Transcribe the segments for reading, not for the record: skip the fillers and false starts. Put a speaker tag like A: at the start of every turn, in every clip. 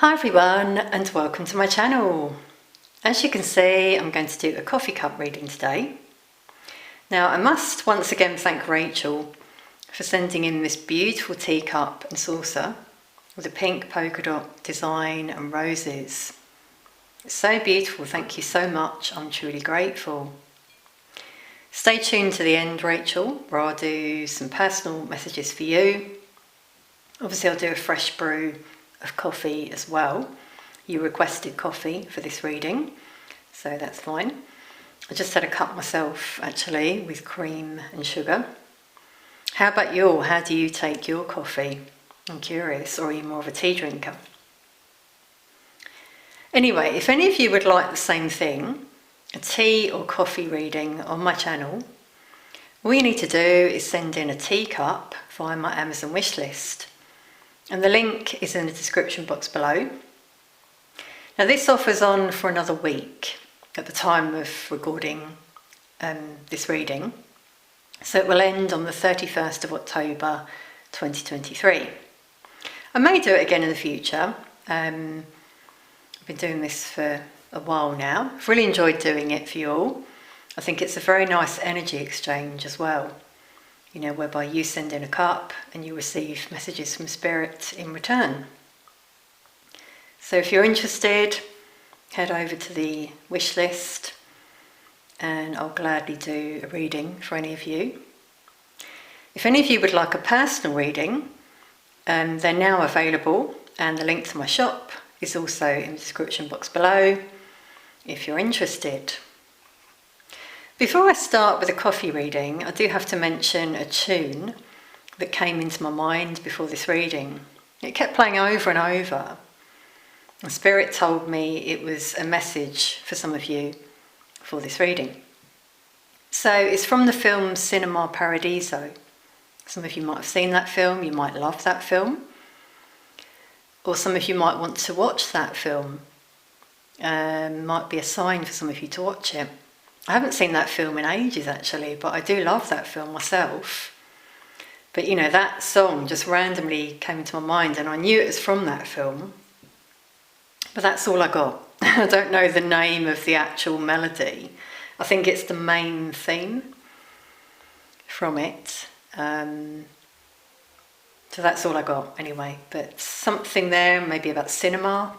A: Hi everyone and welcome to my channel. As you can see, I'm going to do a coffee cup reading today. Now I must once again thank Rachel for sending in this beautiful teacup and saucer with a pink polka dot design and roses. It's so beautiful, thank you so much, I'm truly grateful. Stay tuned to the end, Rachel, where I'll do some personal messages for you. Obviously I'll do a fresh brew of coffee as well. You requested coffee for this reading, so that's fine. I just had a cup myself actually with cream and sugar. How about you? How do you take your coffee? I'm curious, or are you more of a tea drinker? Anyway, if any of you would like the same thing, a tea or coffee reading on my channel, all you need to do is send in a teacup via my Amazon wishlist. And the link is in the description box below. Now this offer's on for another week at the time of recording this reading. So it will end on the 31st of October 2023. I may do it again in the future. I've been doing this for a while now. I've really enjoyed doing it for you all. I think it's a very nice energy exchange as well. You know, whereby you send in a cup and you receive messages from Spirit in return. So if you're interested, head over to the wish list and I'll gladly do a reading for any of you. If any of you would like a personal reading, they're now available, and the link to my shop is also in the description box below if you're interested. Before I start with a coffee reading, I do have to mention a tune that came into my mind before this reading. It kept playing over and over. And Spirit told me it was a message for some of you for this reading. So it's from the film Cinema Paradiso. Some of you might have seen that film, you might love that film. Or some of you might want to watch that film. Might be a sign for some of you to watch it. I haven't seen that film in ages actually, but I do love that film myself. But you know, that song just randomly came into my mind and I knew it was from that film. But that's all I got. I don't know the name of the actual melody. I think it's the main theme from it. So that's all I got anyway. But something there, maybe about cinema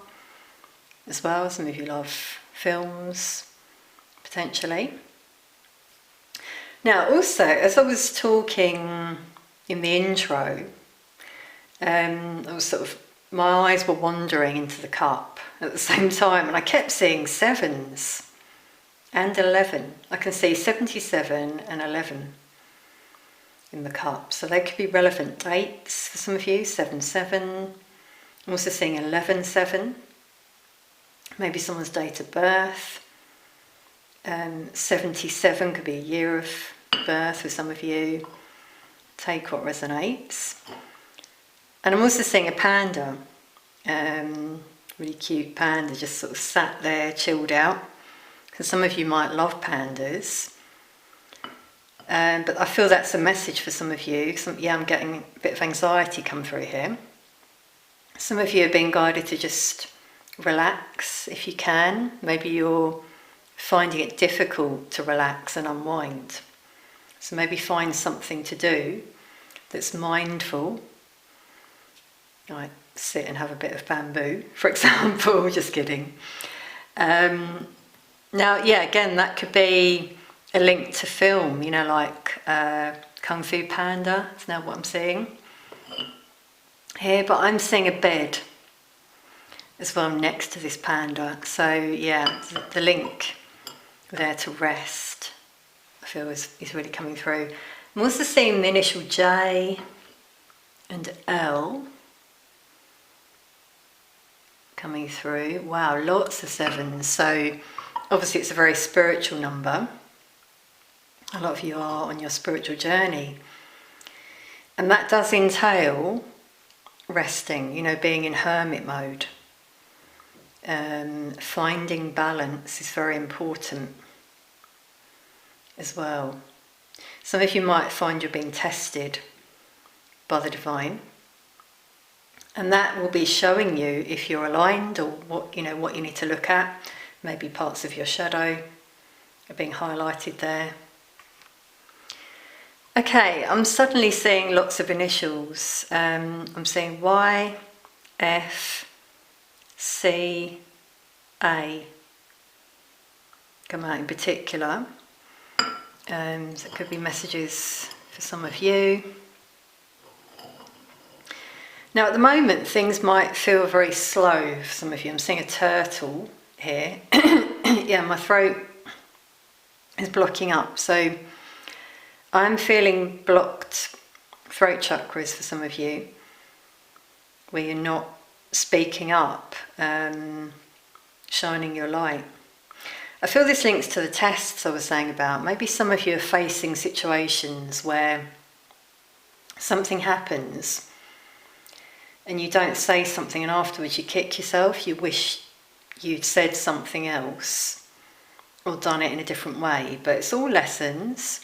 A: as well. Some of you love films. Potentially. Now also, as I was talking in the intro, my eyes were wandering into the cup at the same time and I kept seeing 7s and 11. I can see 77 and 11 in the cup, so they could be relevant dates for some of you. 7-7. I'm also seeing 11-7, maybe someone's date of birth. 77 could be a year of birth for some of you. Take what resonates. And I'm also seeing a panda, really cute panda, just sort of sat there, chilled out. Because some of you might love pandas. But I feel that's a message for some of you. I'm getting a bit of anxiety come through here. Some of you are being guided to just relax if you can. Maybe you're finding it difficult to relax and unwind. So maybe find something to do that's mindful. Like sit and have a bit of bamboo, for example. Just kidding. Now, yeah, again, that could be a link to film, you know, like Kung Fu Panda. That's now what I'm seeing here. But I'm seeing a bed as well next to this panda. So, yeah, the link there to rest, I feel is really coming through. I'm also seeing the initial J and L coming through. Wow, lots of 7s. So obviously it's a very spiritual number. A lot of you are on your spiritual journey. And that does entail resting, you know, being in hermit mode. Finding balance is very important as well. Some of you might find you're being tested by the divine, And that will be showing you if you're aligned or what you need to look at. Maybe parts of your shadow are being highlighted there. Okay, I'm suddenly seeing lots of initials. I'm seeing Y, F, C, A come out in particular. So it could be messages for some of you. Now at the moment things might feel very slow for some of you. I'm seeing a turtle here. Yeah, my throat is blocking up, so I'm feeling blocked throat chakras for some of you, where you're not speaking up, shining your light. I feel this links to the tests I was saying about. Maybe some of you are facing situations where something happens and you don't say something and afterwards you kick yourself. You wish you'd said something else or done it in a different way. But it's all lessons,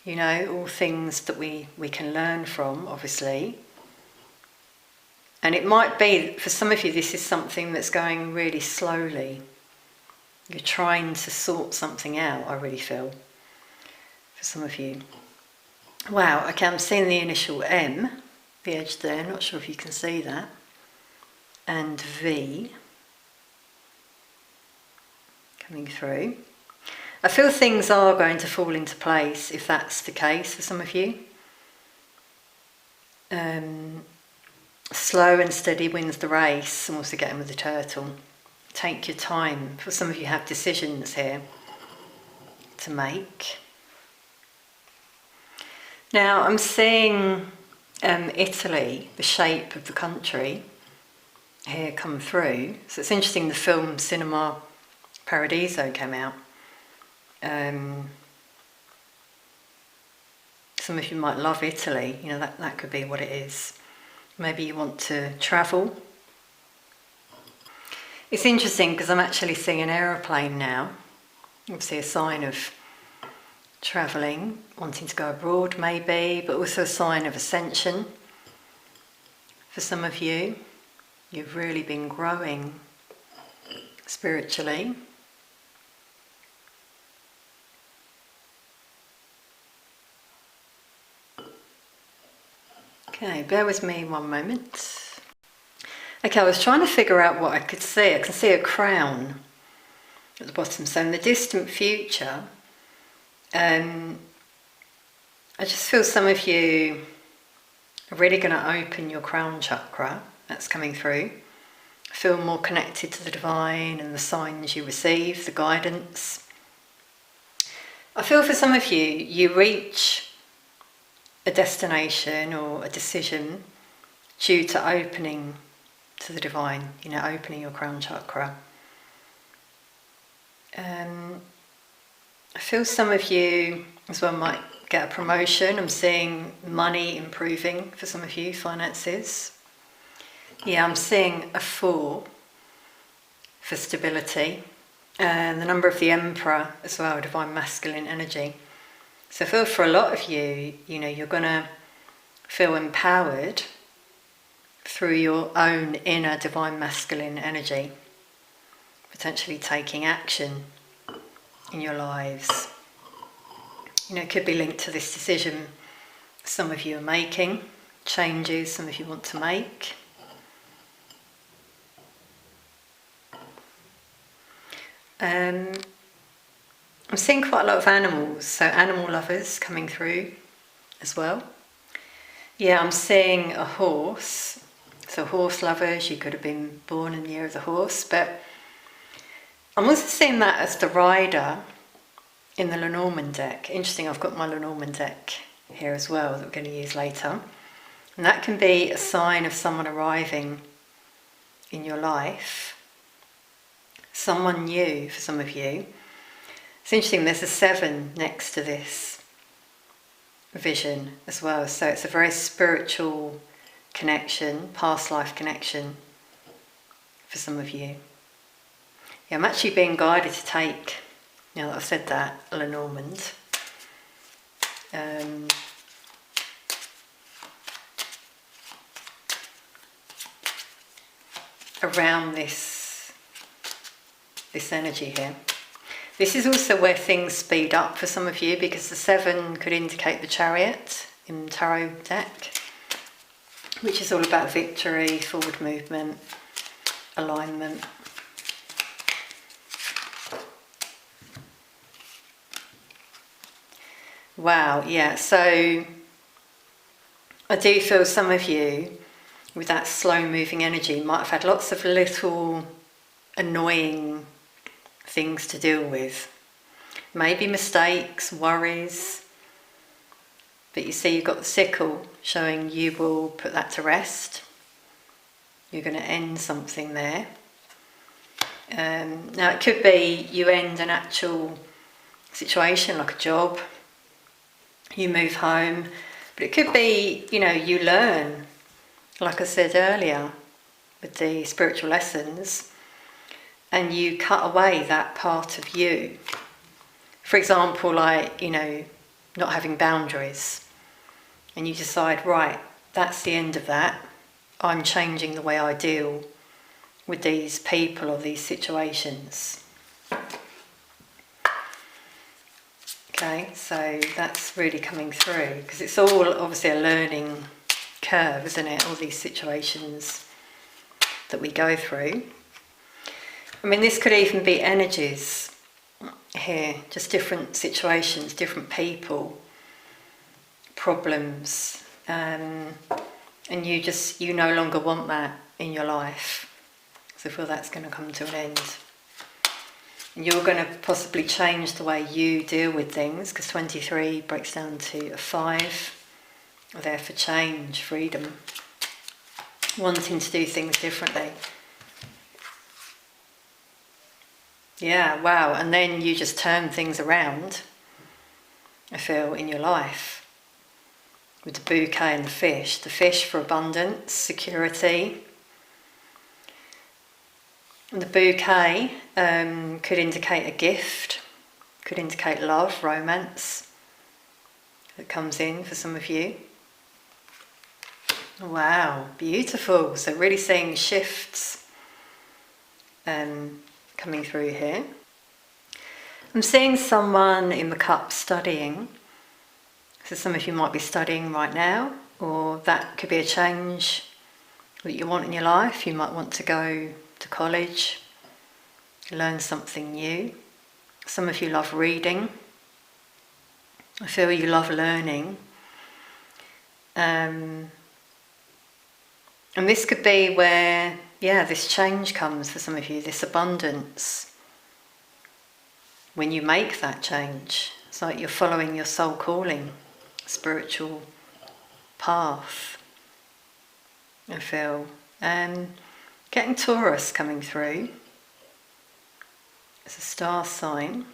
A: all things that we can learn from, obviously. And it might be, for some of you, this is something that's going really slowly. You're trying to sort something out, I really feel, for some of you. Wow, okay, I'm seeing the initial M, the edge there, not sure if you can see that, and V coming through. I feel things are going to fall into place if that's the case for some of you. Slow and steady wins the race, and also getting with the turtle. Take your time. For some of you have decisions here to make. Now I'm seeing Italy, the shape of the country, here come through. So it's interesting, the film Cinema Paradiso came out. Some of you might love Italy, that could be what it is. Maybe you want to travel. It's interesting because I'm actually seeing an aeroplane now. Obviously a sign of travelling, wanting to go abroad maybe, but also a sign of ascension. For some of you, you've really been growing spiritually. Okay, bear with me one moment. Okay, I was trying to figure out what I could see. I can see a crown at the bottom. So in the distant future, I just feel some of you are really going to open your crown chakra. That's coming through. Feel more connected to the divine and the signs you receive, the guidance. I feel for some of you, you reach a destination or a decision due to opening to the divine, opening your crown chakra. I feel some of you as well might get a promotion. I'm seeing money improving for some of you, finances. Yeah, I'm seeing a 4 for stability. And the number of the Emperor as well, divine masculine energy. So I feel for a lot of you, you're going to feel empowered through your own inner divine masculine energy, potentially taking action in your lives. It could be linked to this decision some of you are making, changes some of you want to make. I'm seeing quite a lot of animals, so animal lovers coming through as well. Yeah, I'm seeing a horse. So horse lovers, you could have been born in the year of the horse, but I'm also seeing that as the rider in the Lenormand deck. Interesting, I've got my Lenormand deck here as well that we're going to use later. And that can be a sign of someone arriving in your life. Someone new for some of you. It's interesting, there's a 7 next to this vision as well. So it's a very spiritual connection, past life connection for some of you. Yeah, I'm actually being guided to take, now that I've said that, Lenormand. around this energy here. This is also where things speed up for some of you, because the 7 could indicate the Chariot in the tarot deck, which is all about victory, forward movement, alignment. Wow, yeah, so I do feel some of you with that slow moving energy might have had lots of little annoying things to deal with. Maybe mistakes, worries. But you see you've got the sickle showing you will put that to rest. You're going to end something there. Now it could be you end an actual situation like a job. You move home. But it could be, you know, you learn, like I said earlier, with the spiritual lessons, and you cut away that part of you. For example, like, you know, not having boundaries, and you decide, right, that's the end of that. I'm changing the way I deal with these people or these situations. Okay, so that's really coming through, because it's all obviously a learning curve, isn't it? All these situations that we go through. I mean, this could even be energies here, just different situations, different people, problems, and you no longer want that in your life. So I feel that's going to come to an end. And you're going to possibly change the way you deal with things, because 23 breaks down to a 5. There for change, freedom, wanting to do things differently. Yeah, wow. And then you just turn things around, I feel, in your life. With the bouquet and the fish for abundance, security. And the bouquet could indicate a gift, could indicate love, romance that comes in for some of you. Wow, beautiful. So really seeing shifts coming through here. I'm seeing someone in the cup studying. So some of you might be studying right now, or that could be a change that you want in your life. You might want to go to college, learn something new. Some of you love reading. I feel you love learning. And this could be where, yeah, this change comes for some of you, this abundance. When you make that change, it's like you're following your soul calling, spiritual path, I feel. And getting Taurus coming through. It's a star sign.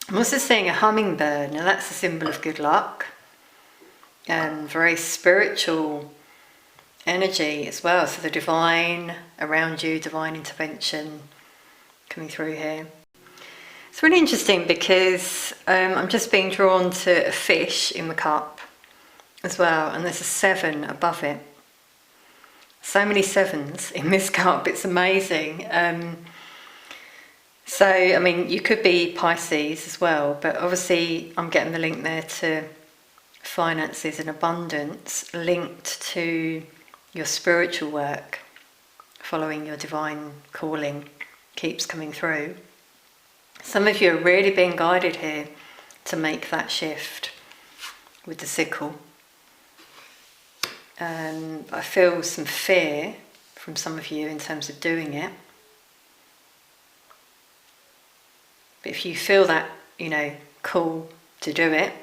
A: I'm also seeing a hummingbird. Now that's a symbol of good luck. And very spiritual energy as well. So the divine around you, divine intervention coming through here. It's really interesting because I'm just being drawn to a fish in the cup as well, and there's a 7 above it. So many 7s in this cup, it's amazing. So, I mean, you could be Pisces as well, but obviously I'm getting the link there to finances and abundance linked to your spiritual work, following your divine calling, keeps coming through. Some of you are really being guided here to make that shift with the sickle. I feel some fear from some of you in terms of doing it. But if you feel that, you know, call to do it,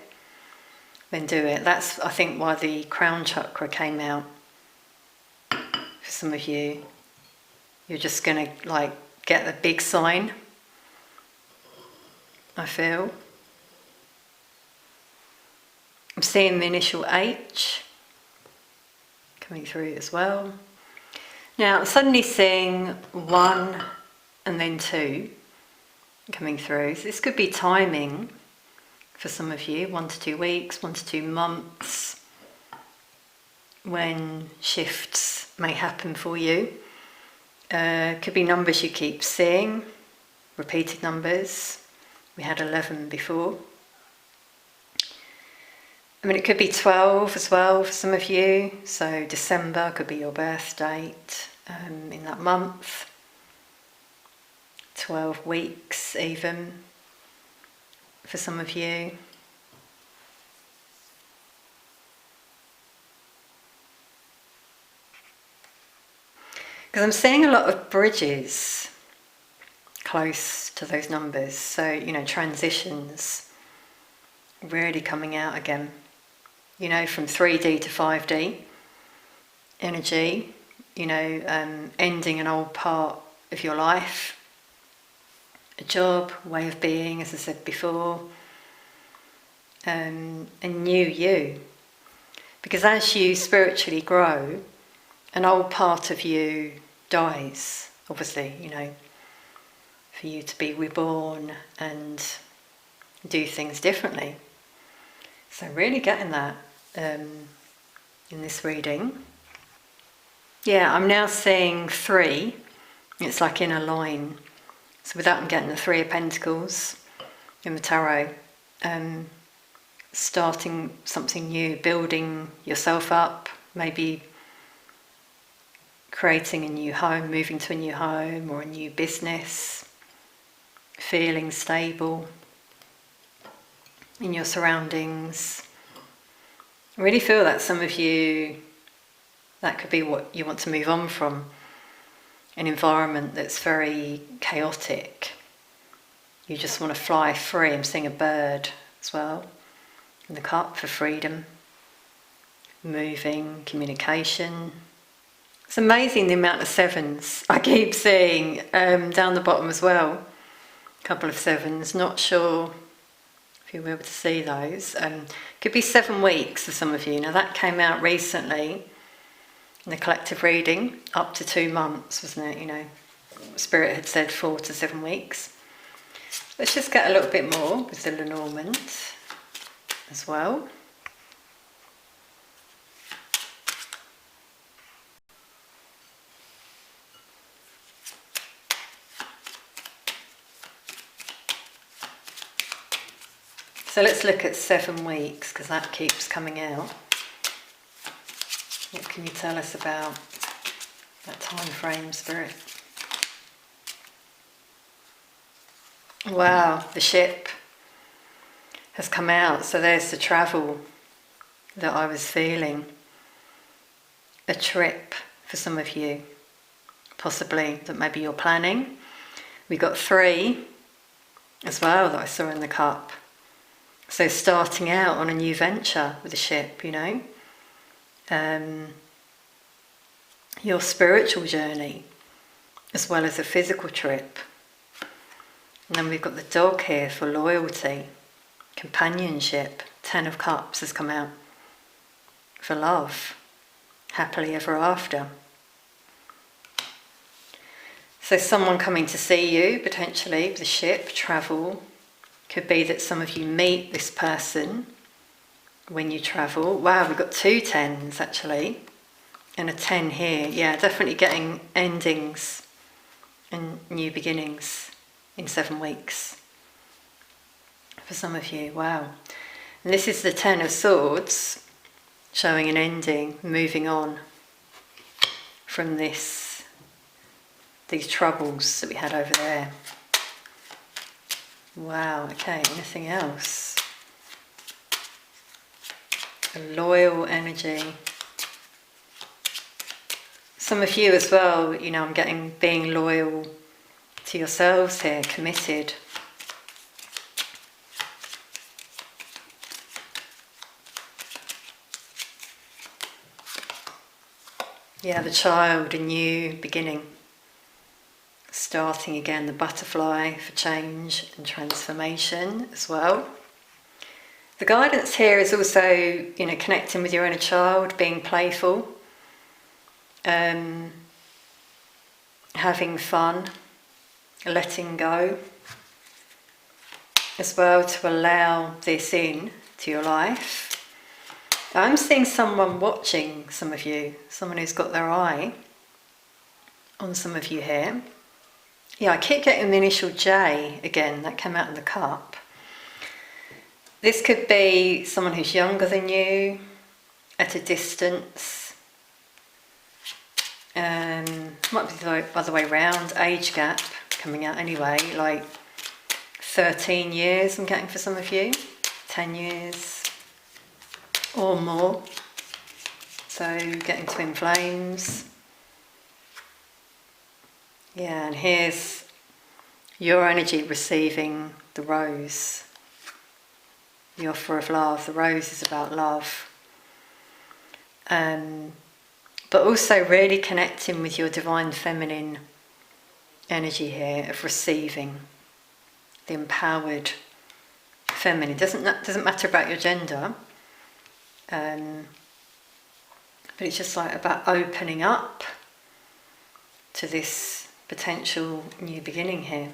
A: then do it. That's, I think, why the crown chakra came out. For some of you, you're just going to, like, get the big sign, I feel. I'm seeing the initial H coming through as well. Now, I'm suddenly seeing 1 and then 2 coming through. So this could be timing for some of you, 1 to 2 weeks, 1 to 2 months, when shifts may happen for you. Could be numbers you keep seeing, repeated numbers. We had 11 before. I mean, it could be 12 as well for some of you. So December could be your birth date in that month. 12 weeks even for some of you. Because I'm seeing a lot of bridges close to those numbers. So, transitions really coming out again. From 3D to 5D energy, ending an old part of your life, a job, way of being, as I said before, a new you. Because as you spiritually grow, an old part of you dies, obviously, for you to be reborn and do things differently. So really getting that in this reading. Yeah, I'm now seeing 3. It's like in a line. So with that I'm getting the 3 of Pentacles in the tarot. Starting something new, building yourself up, maybe creating a new home, moving to a new home or a new business, feeling stable in your surroundings. I really feel that some of you, that could be what you want to move on from, an environment that's very chaotic. You just want to fly free. I'm seeing a bird as well in the cup for freedom, moving, communication. It's amazing the amount of 7s I keep seeing down the bottom as well. A couple of 7s, not sure if you'll be able to see those. Could be 7 weeks for some of you. Now that came out recently in the collective reading, up to 2 months, wasn't it? Spirit had said 4 to 7 weeks. Let's just get a little bit more with the Lenormand as well. So let's look at 7 weeks, because that keeps coming out. What can you tell us about that time frame, Spirit? Wow, the ship has come out. So there's the travel that I was feeling. A trip for some of you, possibly, that maybe you're planning. We got 3 as well that I saw in the cup. So starting out on a new venture with the ship, your spiritual journey as well as a physical trip. And then we've got the dog here for loyalty, companionship. 10 of Cups has come out for love, happily ever after. So someone coming to see you, potentially, with the ship, travel. Could be that some of you meet this person when you travel. Wow, we've got 2 10s actually, and a 10 here. Yeah, definitely getting endings and new beginnings in 7 weeks for some of you. Wow. And this is the 10 of Swords, showing an ending, moving on from these troubles that we had over there. Wow, okay, anything else? A loyal energy. Some of you as well, I'm getting being loyal to yourselves here, committed. Yeah, the child, a new beginning. Starting again, the butterfly for change and transformation as well. The guidance here is also, connecting with your inner child, being playful, having fun, letting go, as well, to allow this in to your life. I'm seeing someone watching some of you, someone who's got their eye on some of you here. Yeah, I keep getting the initial J again, that came out in the cup. This could be someone who's younger than you, at a distance. Might be the other way around, age gap coming out anyway, like 13 years I'm getting for some of you, 10 years or more. So getting twin flames. Yeah, and here's your energy receiving the rose. The offer of love. The rose is about love. But also really connecting with your divine feminine energy here of receiving. The empowered feminine. Doesn't matter about your gender. But it's just like about opening up to this potential new beginning here.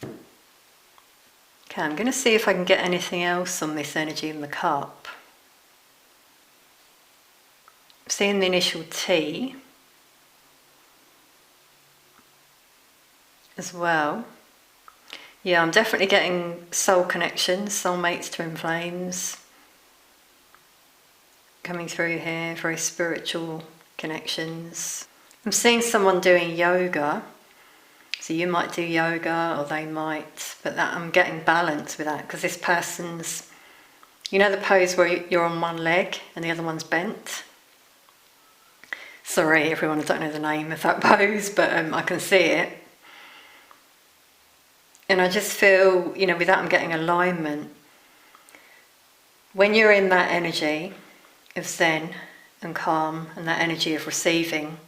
A: Okay, I'm going to see if I can get anything else on this energy in the cup. I'm seeing the initial T as well. Yeah, I'm definitely getting soul connections, soulmates, twin flames coming through here, very spiritual connections. I'm seeing someone doing yoga. So you might do yoga, or they might, but that I'm getting balance with that, because this person's, you know the pose where you're on one leg and the other one's bent? Sorry everyone, I don't know the name of that pose, but I can see it. And I just feel, with that I'm getting alignment. When you're in that energy of Zen and calm and that energy of receiving,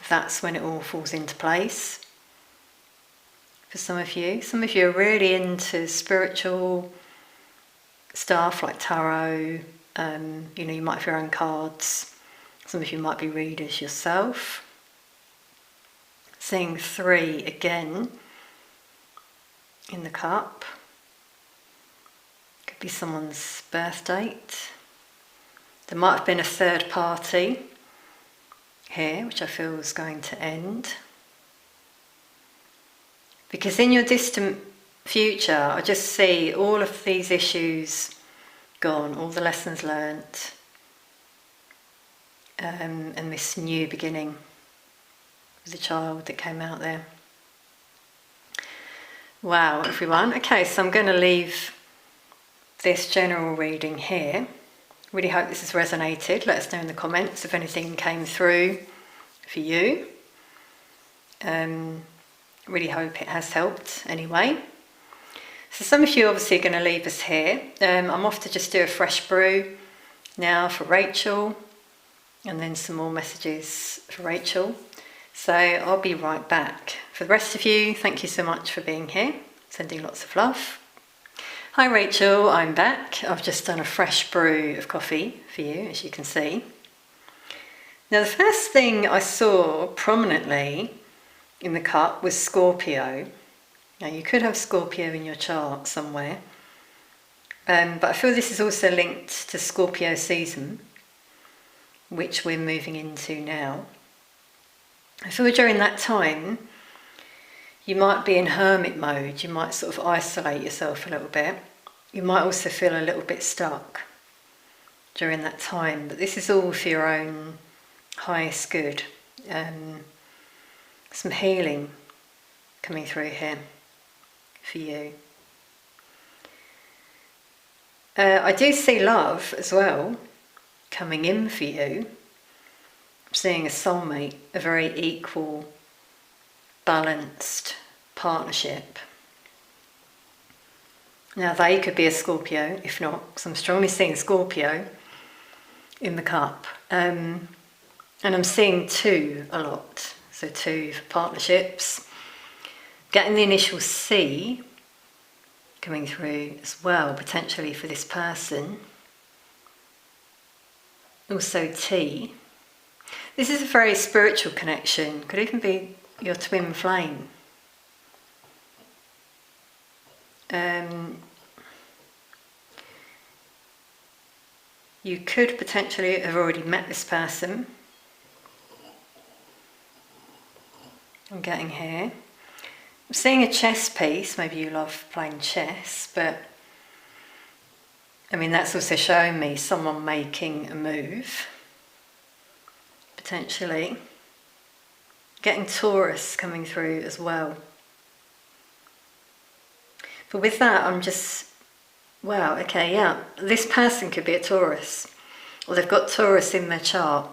A: that's when it all falls into place. For some of you are really into spiritual stuff like tarot. You might have your own cards. Some of you might be readers yourself. Seeing 3 again in the cup. Could be someone's birth date. There might have been a third party here, which I feel is going to end. Because in your distant future, I just see all of these issues gone, all the lessons learnt, and this new beginning with the child that came out there. Wow, everyone. Okay, so I'm going to leave this general reading here. Really hope this has resonated. Let us know in the comments if anything came through for you. Really hope it has helped anyway. So some of you obviously are going to leave us here. I'm off to just do a fresh brew now for Rachel, and then some more messages for Rachel. So I'll be right back. For the rest of you, thank you so much for being here. Sending lots of love. Hi Rachel, I'm back. I've just done a fresh brew of coffee for you, as you can see. Now the first thing I saw prominently in the cup was Scorpio. Now you could have Scorpio in your chart somewhere, but I feel this is also linked to Scorpio season, which we're moving into now. I feel during that time you might be in hermit mode, you might sort of isolate yourself a little bit. You might also feel a little bit stuck during that time, but this is all for your own highest good. Some healing coming through here for you. I do see love as well coming in for you. I'm seeing a soulmate, a very equal, balanced partnership. Now they could be a Scorpio, if not, because I'm strongly seeing Scorpio in the cup. And I'm seeing 2 a lot. So 2 for partnerships. Getting the initial C coming through as well, potentially for this person. Also T. This is a very spiritual connection. Could even be your twin flame. You could potentially have already met this person. I'm getting here. I'm seeing a chess piece. Maybe you love playing chess, but I mean, that's also showing me someone making a move, potentially. Getting Taurus coming through as well. But with that, I'm just, wow, okay, yeah, this person could be a Taurus, or they've got Taurus in their chart.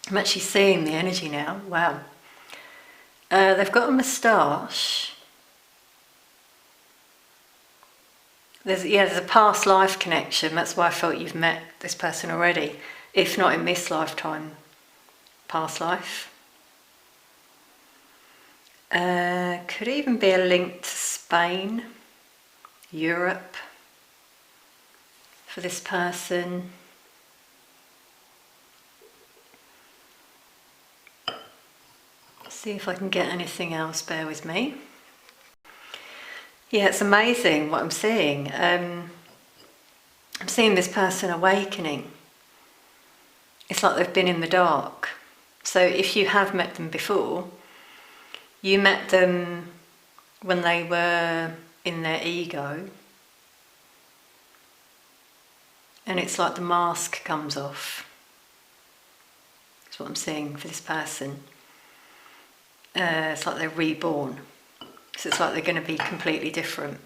A: I'm actually seeing the energy now, wow. They've got a moustache. There's a past life connection. That's why I felt you've met this person already, if not in this lifetime, past life. Could even be a link to Spain, Europe, for this person. See if I can get anything else, bear with me. Yeah, it's amazing what I'm seeing. I'm seeing this person awakening. It's like they've been in the dark. So if you have met them before, you met them when they were in their ego, and it's like the mask comes off. That's what I'm seeing for this person. It's like they're reborn. So it's like they're going to be completely different.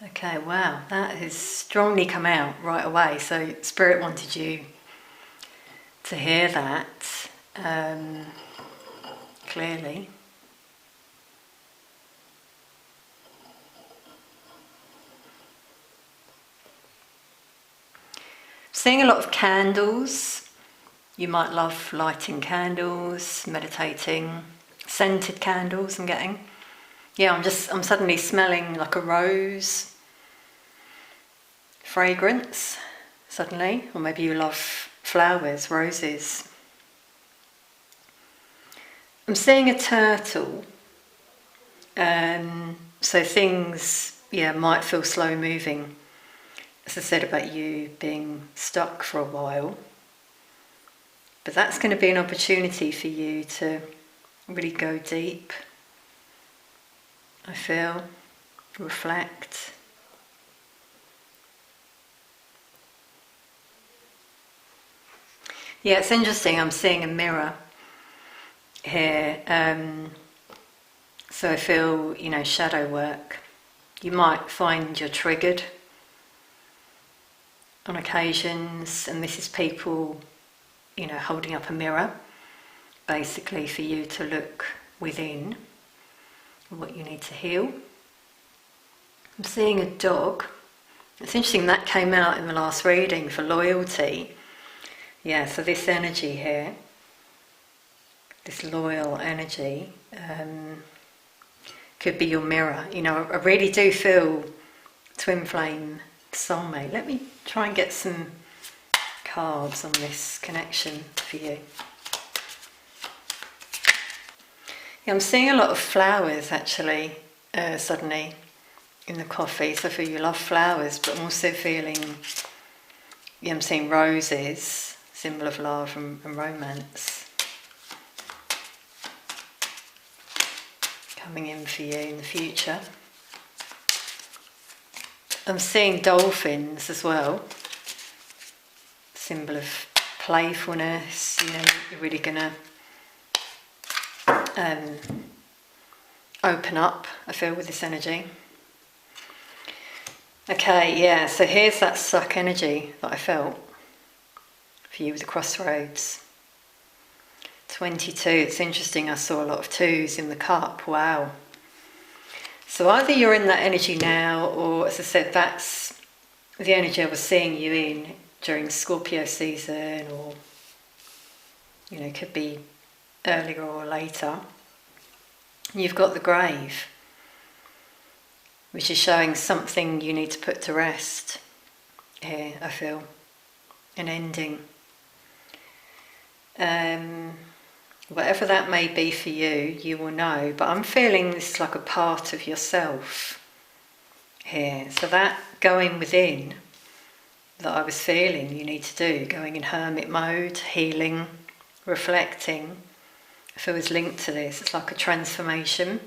A: Okay, wow, that has strongly come out right away. So Spirit wanted you to hear that clearly. Seeing a lot of candles. You might love lighting candles, meditating, scented candles I'm getting. Yeah, I'm suddenly smelling like a rose fragrance, suddenly. Or maybe you love flowers, roses. I'm seeing a turtle. So things, might feel slow moving. As I said about you being stuck for a while. But that's going to be an opportunity for you to really go deep, I feel, reflect. Yeah, it's interesting, I'm seeing a mirror here. So I feel, shadow work. You might find you're triggered on occasions, and this is people holding up a mirror, basically for you to look within what you need to heal. I'm seeing a dog. It's interesting that came out in the last reading for loyalty. Yeah, so this energy here, this loyal energy, could be your mirror. I really do feel twin flame soulmate. Let me try and get some cards on this connection for you. Yeah, I'm seeing a lot of flowers actually, suddenly in the coffee. So I feel you love flowers, but I'm also feeling, I'm seeing roses, symbol of love and romance, coming in for you in the future. I'm seeing dolphins as well. Symbol of playfulness, you're really going to open up, I feel, with this energy. Okay, yeah, so here's that suck energy that I felt for you with the crossroads. 22, it's interesting, I saw a lot of twos in the cup, wow. So either you're in that energy now, or as I said, that's the energy I was seeing you in during Scorpio season, or could be earlier or later. You've got the grave, which is showing something you need to put to rest here, I feel, an ending. Whatever that may be for you, you will know, but I'm feeling this is like a part of yourself here. So that going within that I was feeling you need to do, going in hermit mode, healing, reflecting, I feel is linked to this. It's like a transformation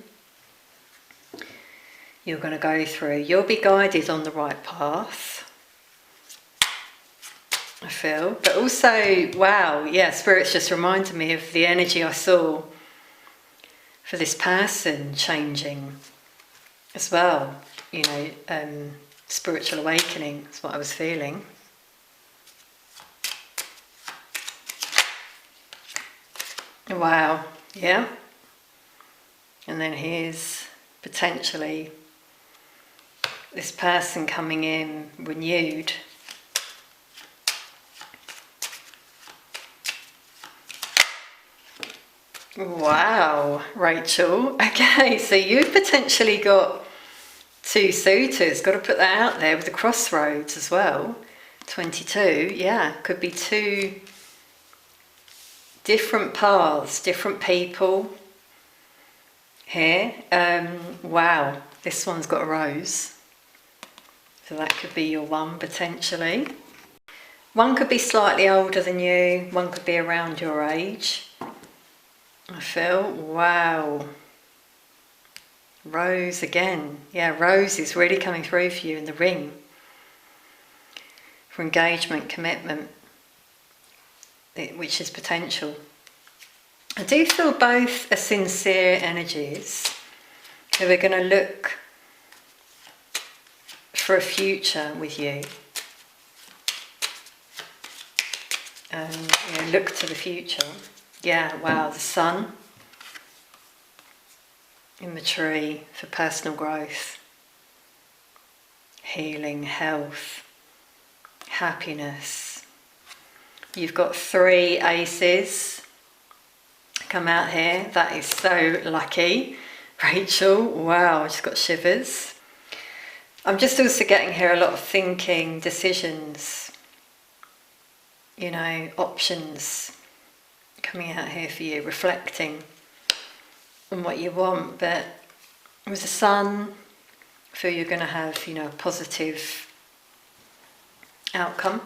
A: you're going to go through. You'll be guided on the right path, I feel. But also, wow, yeah, Spirit's just reminded me of the energy I saw for this person changing as well. You know, spiritual awakening is what I was feeling. Wow, yeah. And then here's potentially this person coming in renewed. Wow, Rachel. Okay, so you've potentially got two suitors. Got to put that out there with the crossroads as well. 22, yeah, could be two different paths, different people here. Wow, this one's got a rose. So that could be your one potentially. One could be slightly older than you, one could be around your age. I feel, wow. Rose again. Yeah, rose is really coming through for you in the ring. For engagement, commitment, which is potential. I do feel both are sincere energies who are going to look for a future with you. Look to the future. Yeah, wow, the sun in the tree for personal growth, healing, health, happiness. You've got 3 aces come out here. That is so lucky. Rachel, wow, I just got shivers. I'm just also getting here a lot of thinking, decisions, you know, options coming out here for you, reflecting on what you want. But with the sun, I feel you're going to have, you know, a positive outcome.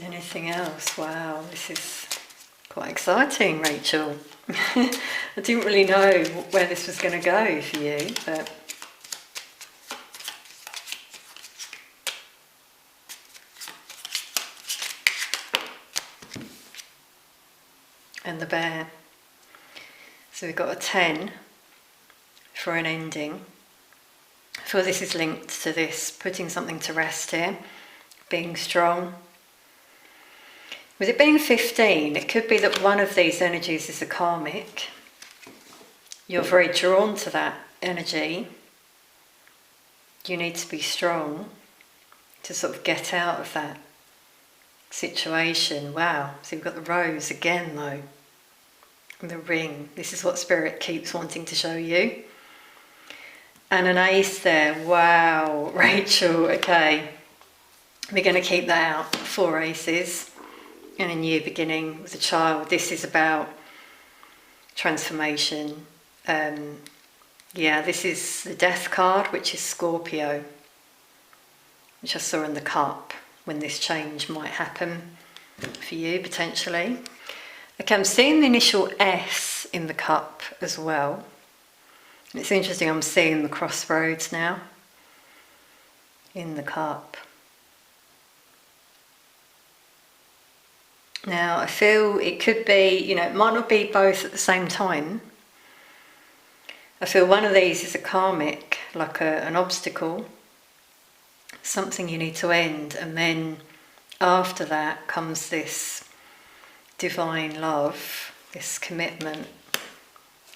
A: Anything else? Wow, this is quite exciting, Rachel. I didn't really know where this was going to go for you, but and the bear. So we've got a 10 for an ending. I feel this is linked to this, putting something to rest here, being strong. With it being 15, it could be that one of these energies is a karmic. You're very drawn to that energy. You need to be strong to sort of get out of that situation. Wow, so you've got the rose again though. And the ring. This is what Spirit keeps wanting to show you. And an ace there. Wow, Rachel, okay. We're going to keep that out. 4 aces. And a new beginning with a child. This is about transformation. This is the death card, which is Scorpio, which I saw in the cup when this change might happen for you potentially. Okay, I'm seeing the initial S in the cup as well. And it's interesting, I'm seeing the crossroads now in the cup. Now, I feel it could be, you know, it might not be both at the same time. I feel one of these is a karmic, like an obstacle, something you need to end, and then after that comes this divine love, this commitment,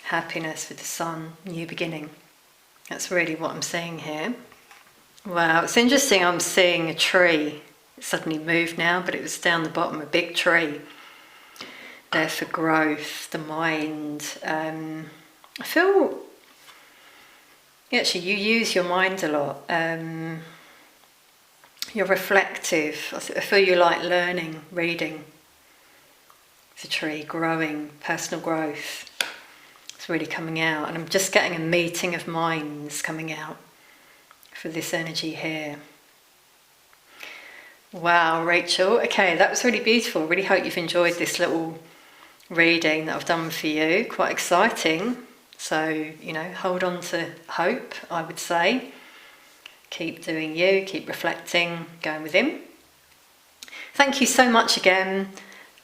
A: happiness with the sun, new beginning. That's really what I'm seeing here. Wow, it's interesting, I'm seeing a tree. It suddenly moved now, but it was down the bottom, a big tree. There for growth, the mind. I feel, actually, you use your mind a lot. You're reflective. I feel you like learning, reading. The tree, growing, personal growth. It's really coming out. And I'm just getting a meeting of minds coming out for this energy here. Wow, Rachel. Okay, that was really beautiful. I really hope you've enjoyed this little reading that I've done for you. Quite exciting. So, hold on to hope, I would say. Keep doing you, keep reflecting, going within. Thank you so much again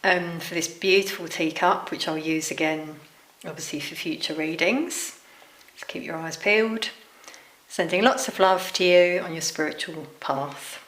A: for this beautiful teacup, which I'll use again, obviously, for future readings. So keep your eyes peeled. Sending lots of love to you on your spiritual path.